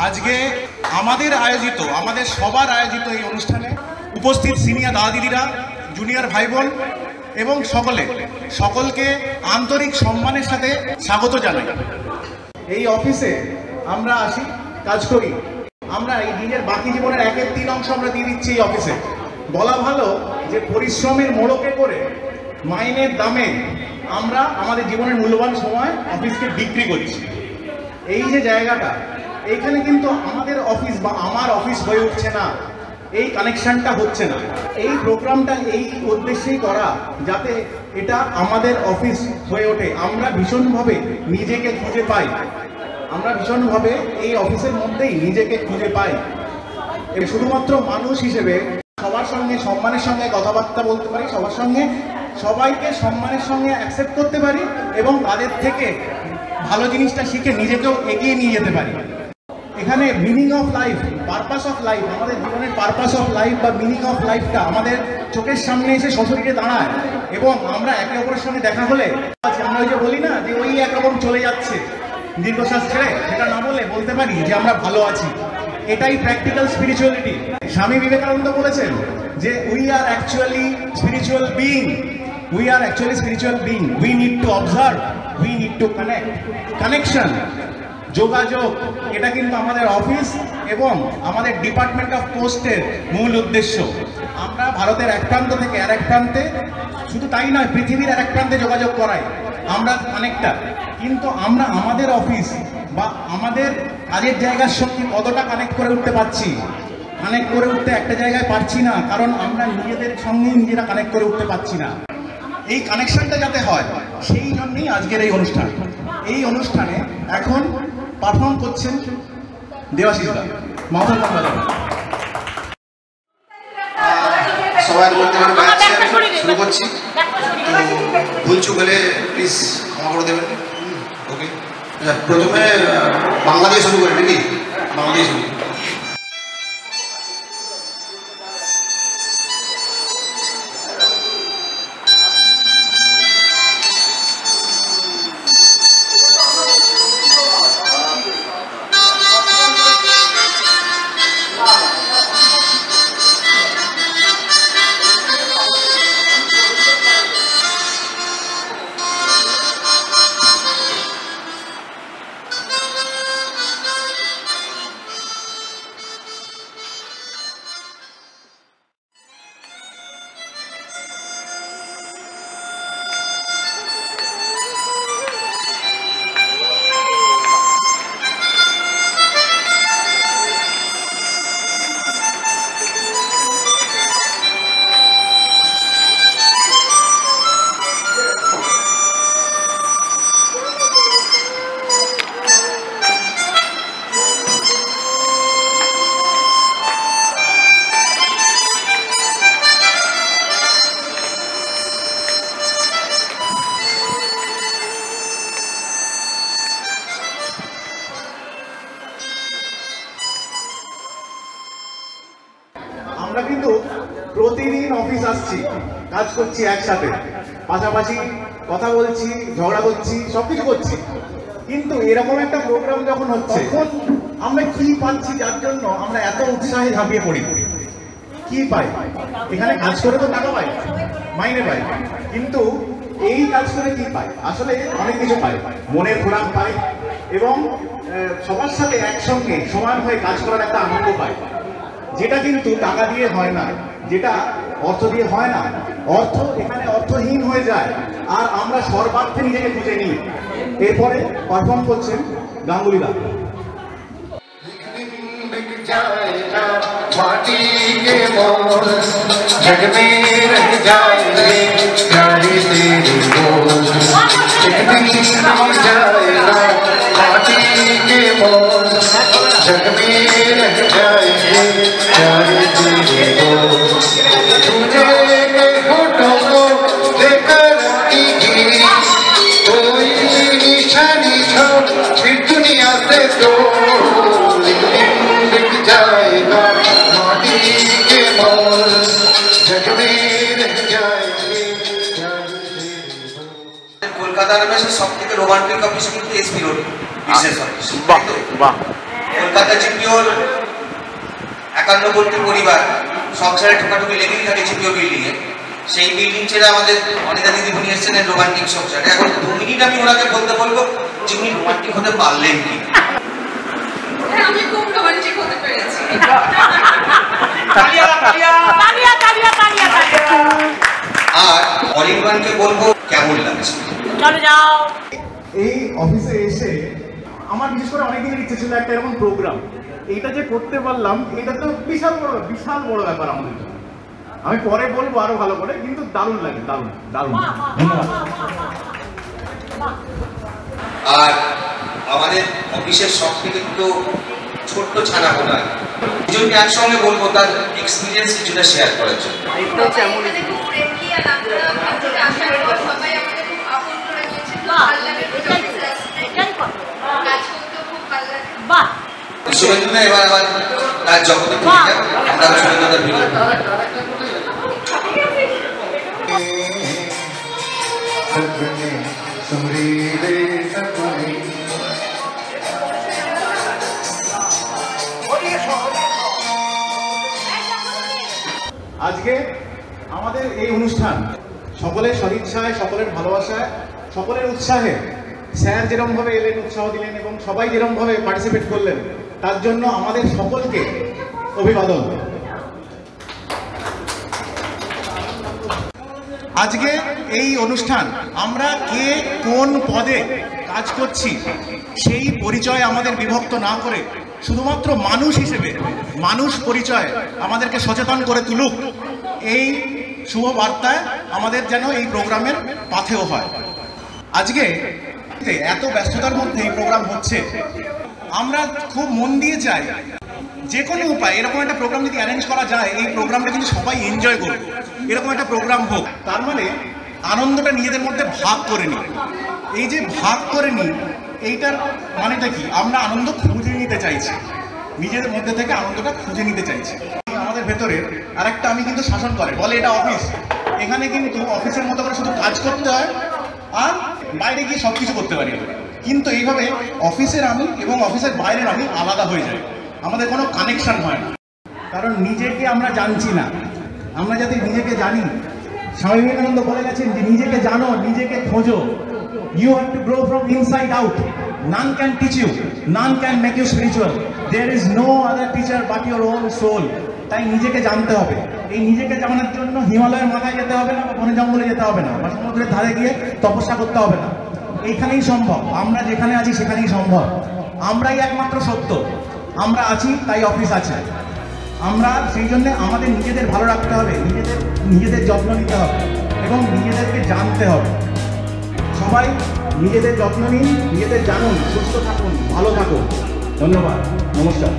আজকে আমাদের আয়োজিত, আমাদের সবার আয়োজিত এই অনুষ্ঠানে উপস্থিত সিনিয়র দাদা দিদিরা, জুনিয়র ভাই বোন এবং সকলকে আন্তরিক সম্মানের সাথে স্বাগত জানাই। এই অফিসে আমরা আসি, কাজ করি, আমরা এই দিনের বাকি জীবনের 1/3 অংশ আমরা দিয়ে দিচ্ছি এই অফিসে। বলা ভালো যে পরিশ্রমের মোড়কে করে মাইনের দামে আমরা আমাদের জীবনের মূল্যবান সময় অফিসকে বিক্রি করছি। এই যে জায়গাটা, এইখানে কিন্তু আমাদের অফিস বা আমার অফিস হয়ে উঠছে না, এই কানেকশনটা হচ্ছে না। এই প্রোগ্রামটা এই উদ্দেশ্যেই করা যাতে এটা আমাদের অফিস হয়ে ওঠে। আমরা ভীষণভাবে নিজেকে খুঁজে পাই, আমরা ভীষণভাবে এই অফিসের মধ্যেই নিজেকে খুঁজে পাই। শুধুমাত্র মানুষ হিসেবে সবার সঙ্গে সম্মানের সঙ্গে কথাবার্তা বলতে পারি, সবার সঙ্গে সবাইকে সম্মানের সঙ্গে অ্যাকসেপ্ট করতে পারি এবং তাদের থেকে ভালো জিনিসটা শিখে নিজেকেও এগিয়ে নিয়ে যেতে পারি। এখানে meaning of life, purpose of life, আমাদের জীবনের পারপাস অফ লাইফ বা মিনিং অফ লাইফটা আমাদের চোখের সামনে এসে সশরীরে দাঁড়ায় এবং আমরা একে অপরের সঙ্গে দেখা হলে আমরা ওই যে বলি না যে ওই একরকম চলে যাচ্ছে দীর্ঘশ্বাস ছেড়ে, সেটা না বলে বলতে পারি যে আমরা ভালো আছি। এটাই প্র্যাকটিক্যাল স্পিরিচুয়ালিটি। স্বামী বিবেকানন্দ বলেছেন যে we are actually spiritual being, we are actually spiritual being, we need to observe, we need to connect. Connection, যোগাযোগ, এটা কিন্তু আমাদের অফিস এবং আমাদের ডিপার্টমেন্ট অফ পোস্টের মূল উদ্দেশ্য। আমরা ভারতের এক প্রান্ত থেকে আর এক প্রান্তে, শুধু তাই নয় পৃথিবীর আর এক প্রান্তে যোগাযোগ করাই আমরা অনেকটা, কিন্তু আমরা আমাদের অফিস বা আমাদের কাজের জায়গার সঙ্গে কতটা কানেক্ট করে উঠতে পারছি? কানেক্ট করে উঠতে একটা জায়গায় পারছি না, কারণ আমরা নিজেদের সঙ্গে নিজেরা কানেক্ট করে উঠতে পারছি না। এই কানেকশনটা যাতে হয় সেই জন্যই আজকের এই অনুষ্ঠান। এই অনুষ্ঠানে এখন পারফর্ম করছেন দেবাশিস দা, মাহমুদ বাজার। সবার মধ্যে শুরু করছি, ভুল চুক হলে প্লিজ ক্ষমা করে দেবেন। ওকে, প্রথমে বাংলা দিয়ে শুরু করি নাকি? বাংলা দিয়ে শুরু। আমরা কিন্তু প্রতিদিন অফিস আসছি, কাজ করছি একসাথে, পাশাপাশি কথা বলছি, ঝগড়া করছি, সবকিছু করছি, কিন্তু এরকম একটা প্রোগ্রাম যখন হচ্ছে তখন আমরা কি পাচ্ছি যার জন্য আমরা এত উৎসাহে ঝাঁপিয়ে পড়ি? কি পাই? এখানে কাজ করে তো টাকা পাই, মাইনে পাই, কিন্তু এই কাজ করে কি পাই? আসলে অনেক কিছু পাই, মনের খোরাক পাই এবং সবার সাথে একসঙ্গে সমান হয়ে কাজ করার একটা আনন্দ পাই, যেটা কিন্তু টাকা দিয়ে হয় না, যেটা অর্থ দিয়ে হয় না। অর্থ এখানে অর্থহীন হয়ে যায় আর আমরা সর্বার্থে নিজেকে খুঁজে নিই। এরপরে পারফর্ম করছেন গাঙ্গুলি দা। माटी के मोर जग में रह जाएंगे प्यारी तेरी बोल, एक दिन मिल जाएगा माटी के मोर जग में रह जाएंगे प्यारी तेरी बोल। तुझे के होठों को लेकर कोई निशानी छोड़ फिर दुनिया से दो, जाएगा माटी के मोल जग में रह जाएंगे। কলকাতার মধ্যে সবথেকে রোমান্টিক অফিস কিন্তু এসপি রোড বিশেষ অফিস। বাহ বাহ, কলকাতা জিপিওর 51টি পরিবার সংসারে ঠোকাঠুকি লেগেই থাকে জিপিও বিল্ডিংয়ে। সেই বিল্ডিং ছেড়ে আমাদের অনিতা দিদিমণি এসেছেন রোমান্টিক সংসারে। এখন 2 মিনিট আমি ওনাকে বলতে বলবো যে উনি রোমান্টিক হতে পারলেন কি। আমি খুব রোমান্টিক হতে পেরেছি। আর অলিভানকে বলবো কেমন লাগছে। চলো যাও। এই অফিসে এসে আমার বিশেষ করে অনেকদিনের ইচ্ছে ছিল একটা এরকম প্রোগ্রাম, এইটা যে করতে পারলাম এটা তো বিশাল বড় ব্যাপার আমাদের জন্য। আমি পরে বলবো আরো ভালো করে, কিন্তু দারুণ লাগে, দারুণ দারুণ। ধন্যবাদ। আর আমাদের অফিসের সব থেকে তো ছোট্ট ছানা বোনা দুজনকে একসঙ্গে বলবো তার এক্সপিরিয়েন্স কিছুটা শেয়ার করার জন্য। শুভেন্দু এবার আবার তার জগতে ফিরে যাবে, আমরা শুভেন্দুদের ফিরে আজকে আমাদের এই অনুষ্ঠান সকলের সদিচ্ছায়, সকলের ভালোবাসায়, সকলের উৎসাহে স্যার যেরকমভাবে এলেন, উৎসাহ দিলেন এবং সবাই যেরকমভাবে পার্টিসিপেট করলেন, তার জন্য আমাদের সকলকে অভিবাদন। আজকে এই অনুষ্ঠান আমরা কে কোন পদে কাজ করছি সেই পরিচয় আমাদের বিভক্ত না করে শুধুমাত্র মানুষ হিসেবে মানুষ পরিচয় আমাদেরকে সচেতন করে তুলুক, এই শুভ বার্তায় আমাদের যেন এই প্রোগ্রামের পাথেয় হয়। আজকে এত ব্যস্ততার মধ্যে এই প্রোগ্রাম হচ্ছে, আমরা খুব মন দিয়ে চাই যে কোনো উপায় এরকম একটা প্রোগ্রাম যদি অ্যারেঞ্জ করা যায়, এই প্রোগ্রামটা কিন্তু সবাই এনজয় করবে, এরকম একটা প্রোগ্রাম হোক। তার মানে আনন্দটা নিজেদের মধ্যে ভাগ করে নিই। এই যে ভাগ করে নিই, এইটার মানেটা কি? আমরা আনন্দ খুঁজে নিতে চাইছি, নিজেদের মধ্যে থেকে আনন্দটা খুঁজে নিতে চাইছি। আমাদের ভেতরে আরেকটা আমি কিন্তু শাসন করে বলে এটা অফিস, এখানে কিন্তু অফিসের মতো করে শুধু কাজ করতে হয় আর বাইরে গিয়ে সব কিছু করতে পারি। কিন্তু এইভাবে অফিসের আমি এবং অফিসের বাইরের আমি আলাদা হয়ে যাই, আমাদের কোনো কানেকশন হয় না। কারণ নিজেকে আমরা জানছি না। আমরা যাতে নিজেকে জানি, স্বামী বিবেকানন্দ বলে গেছেন যে নিজেকে জানো, নিজেকে খোঁজো। You have to grow from inside out. None can teach you, none can make you spiritual. There is no other teacher but your own soul. তাই নিজেকে জানতে হবে। এই নিজেকে জানার জন্য হিমালয়ের মাথায় যেতে হবে না, বা বনে জঙ্গলে যেতে হবে না, বা সমুদ্রের ধারে গিয়ে তপস্যা করতে হবে না। এইখানেই সম্ভব, আমরা যেখানে আছি সেখানেই সম্ভব। আমরাই একমাত্র সত্য, আমরা আছি তাই অফিস আছে। আমরা সেই জন্য আমাদের নিজেদের ভালো রাখতে হবে, নিজেদের যত্ন নিতে হবে এবং নিজেদেরকে জানতে হবে। সবাই নিজেদের যত্ন নিন, নিজেদের জানুন, সুস্থ থাকুন, ভালো থাকুন। ধন্যবাদ, নমস্কার।